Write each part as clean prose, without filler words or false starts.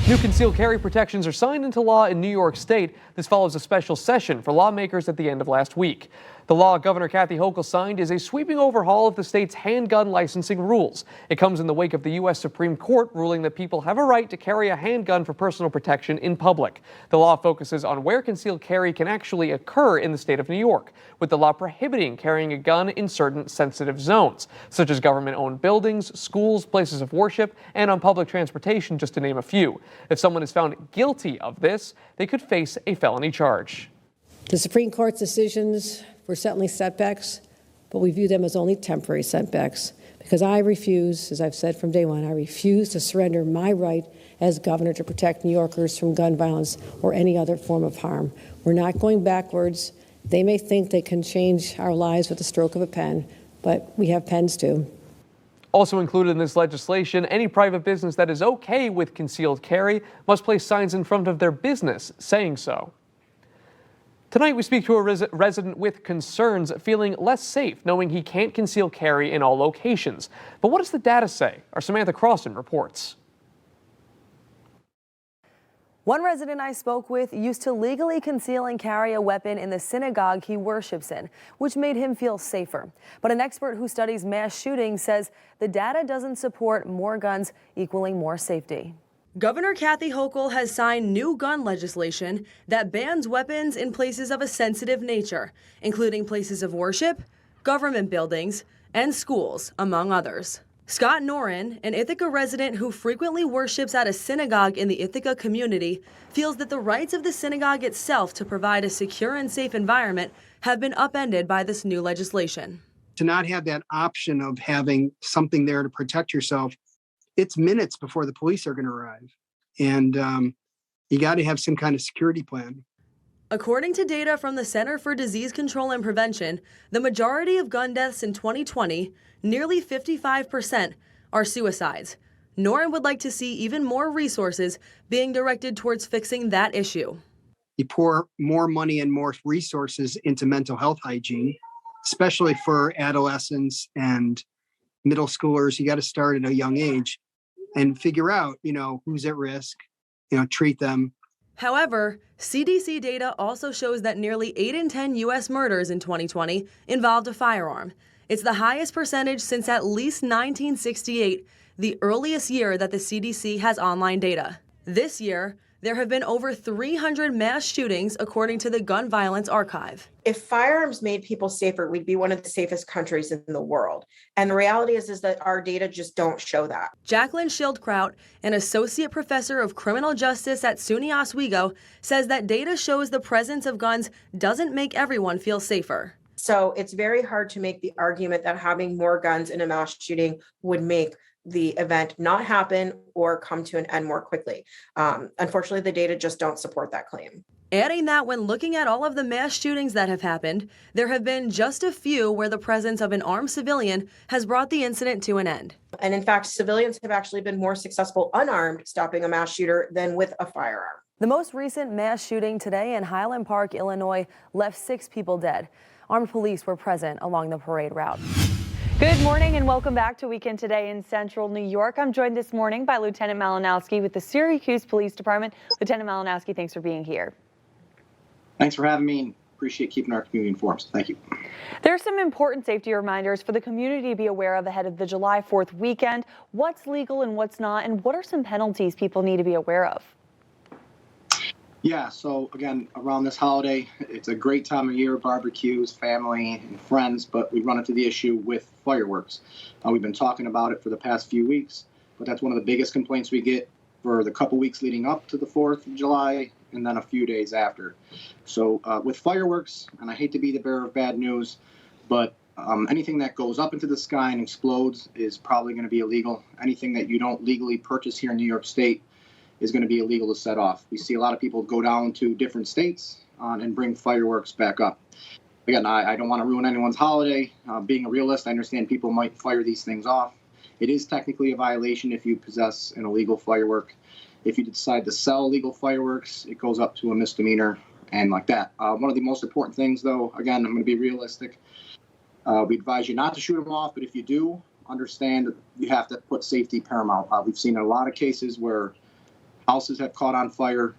New concealed carry protections are signed into law in New York State. This follows a special session for lawmakers at the end of last week. The law Governor Kathy Hochul signed is a sweeping overhaul of the state's handgun licensing rules. It comes in the wake of the U.S. Supreme Court ruling that people have a right to carry a handgun for personal protection in public. The law focuses on where concealed carry can actually occur in the state of New York, with the law prohibiting carrying a gun in certain sensitive zones, such as government-owned buildings, schools, places of worship, and on public transportation, just to name a few. If someone is found guilty of this, they could face a felony charge. The Supreme Court's decisions were certainly setbacks, but we view them as only temporary setbacks because I refuse, as I've said from day one, I refuse to surrender my right as governor to protect New Yorkers from gun violence or any other form of harm. We're not going backwards. They may think they can change our lives with the stroke of a pen, but we have pens too. Also included in this legislation, any private business that is okay with concealed carry must place signs in front of their business saying so. Tonight, we speak to a resident with concerns, feeling less safe, knowing he can't conceal carry in all locations. But what does the data say? Our Samantha Croston reports. One resident I spoke with used to legally conceal and carry a weapon in the synagogue he worships in, which made him feel safer. But an expert who studies mass shootings says the data doesn't support more guns equaling more safety. Governor Kathy Hochul has signed new gun legislation that bans weapons in places of a sensitive nature, including places of worship, government buildings, and schools, among others. Scott Noren, an Ithaca resident who frequently worships at a synagogue in the Ithaca community, feels that the rights of the synagogue itself to provide a secure and safe environment have been upended by this new legislation. To not have that option of having something there to protect yourself, it's minutes before the police are going to arrive. And you got to have some kind of security plan. According to data from the Center for Disease Control and Prevention, the majority of gun deaths in 2020, nearly 55%, are suicides. Noren would like to see even more resources being directed towards fixing that issue. You pour more money and more resources into mental health hygiene, especially for adolescents and middle schoolers. You got to start at a young age and figure out, who's at risk, treat them. However, CDC data also shows that nearly 8 in 10 U.S. murders in 2020 involved a firearm. It's the highest percentage since at least 1968, the earliest year that the CDC has online data. This year, there have been over 300 mass shootings, according to the Gun Violence Archive. If firearms made people safer, we'd be one of the safest countries in the world. And the reality is that our data just don't show that. Jacqueline Schildkraut, an associate professor of criminal justice at SUNY Oswego, says that data shows the presence of guns doesn't make everyone feel safer. So it's very hard to make the argument that having more guns in a mass shooting would make the event not happen or come to an end more quickly. Unfortunately, the data just don't support that claim. Adding that when looking at all of the mass shootings that have happened, there have been just a few where the presence of an armed civilian has brought the incident to an end. And in fact, civilians have actually been more successful unarmed stopping a mass shooter than with a firearm. The most recent mass shooting today in Highland Park, Illinois, left 6 people dead. Armed police were present along the parade route. Good morning and welcome back to Weekend Today in Central New York. I'm joined this morning by Lieutenant Malinowski with the Syracuse Police Department. Lieutenant Malinowski, thanks for being here. Thanks for having me and appreciate keeping our community informed. Thank you. There are some important safety reminders for the community to be aware of ahead of the July 4th weekend. What's legal and what's not, and what are some penalties people need to be aware of? Yeah, so again, around this holiday, it's a great time of year, barbecues, family, and friends, but we run into the issue with fireworks. We've been talking about it for the past few weeks, but that's one of the biggest complaints we get for the couple weeks leading up to the 4th of July and then a few days after. So with fireworks, and I hate to be the bearer of bad news, but anything that goes up into the sky and explodes is probably going to be illegal. Anything that you don't legally purchase here in New York State is going to be illegal to set off. We see a lot of people go down to different states and bring fireworks back up. Again, I don't want to ruin anyone's holiday. Being a realist, I understand people might fire these things off. It is technically a violation if you possess an illegal firework. If you decide to sell illegal fireworks, it goes up to a misdemeanor and like that. One of the most important things, though, again, I'm going to be realistic. We advise you not to shoot them off, but if you do, understand you have to put safety paramount. We've seen a lot of cases where houses have caught on fire,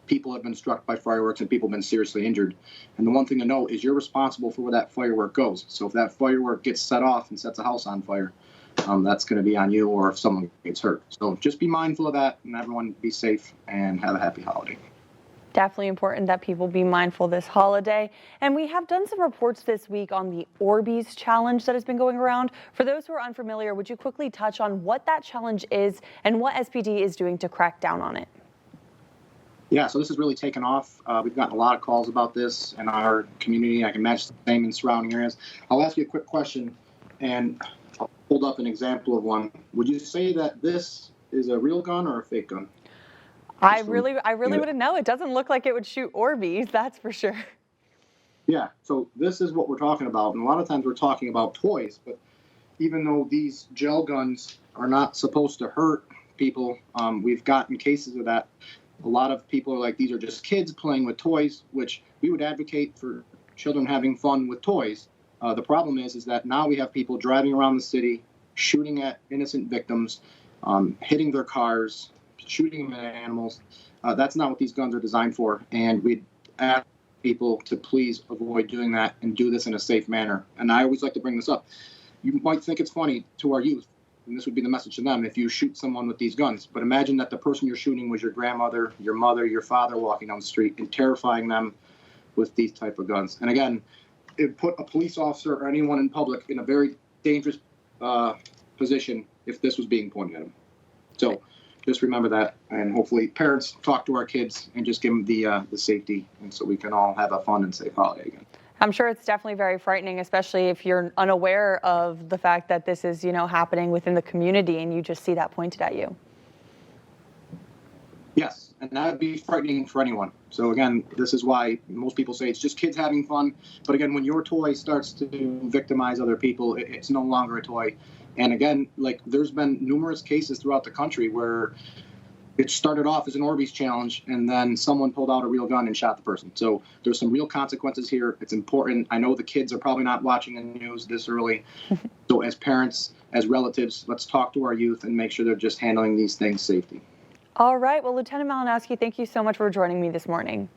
people have been struck by fireworks, and people have been seriously injured. And the one thing to know is you're responsible for where that firework goes. So if that firework gets set off and sets a house on fire, that's going to be on you, or if someone gets hurt. So just be mindful of that, and everyone be safe and have a happy holiday. Definitely important that people be mindful this holiday. And we have done some reports this week on the Orbeez challenge that has been going around. For those who are unfamiliar, would you quickly touch on what that challenge is and what SPD is doing to crack down on it? Yeah, so this has really taken off. We've gotten a lot of calls about this in our community. I can imagine the same in surrounding areas. I'll ask you a quick question, and I'll hold up an example of one. Would you say that this is a real gun or a fake gun? I really wouldn't know. It doesn't look like it would shoot Orbeez, that's for sure. Yeah, so this is what we're talking about. And a lot of times we're talking about toys, but even though these gel guns are not supposed to hurt people, we've gotten cases of that. A lot of people are like, these are just kids playing with toys, which we would advocate for children having fun with toys. The problem is that now we have people driving around the city, shooting at innocent victims, hitting their cars, shooting them at animals. That's not what these guns are designed for. And we'd ask people to please avoid doing that and do this in a safe manner. And I always like to bring this up. You might think it's funny to our youth, and this would be the message to them, if you shoot someone with these guns. But imagine that the person you're shooting was your grandmother, your mother, your father walking down the street and terrifying them with these type of guns. And again, it put a police officer or anyone in public in a very dangerous position if this was being pointed at them. So just remember that, and hopefully parents talk to our kids and just give them the safety, and so we can all have a fun and safe holiday again. I'm sure it's definitely very frightening, especially if you're unaware of the fact that this is, happening within the community and you just see that pointed at you. Yes, and that would be frightening for anyone. So again, this is why most people say it's just kids having fun. But again, when your toy starts to victimize other people, it's no longer a toy. And again, like there's been numerous cases throughout the country where it started off as an Orbeez challenge and then someone pulled out a real gun and shot the person. So there's some real consequences here. It's important. I know the kids are probably not watching the news this early. So as parents, as relatives, let's talk to our youth and make sure they're just handling these things safely. All right. Well, Lieutenant Malinowski, thank you so much for joining me this morning.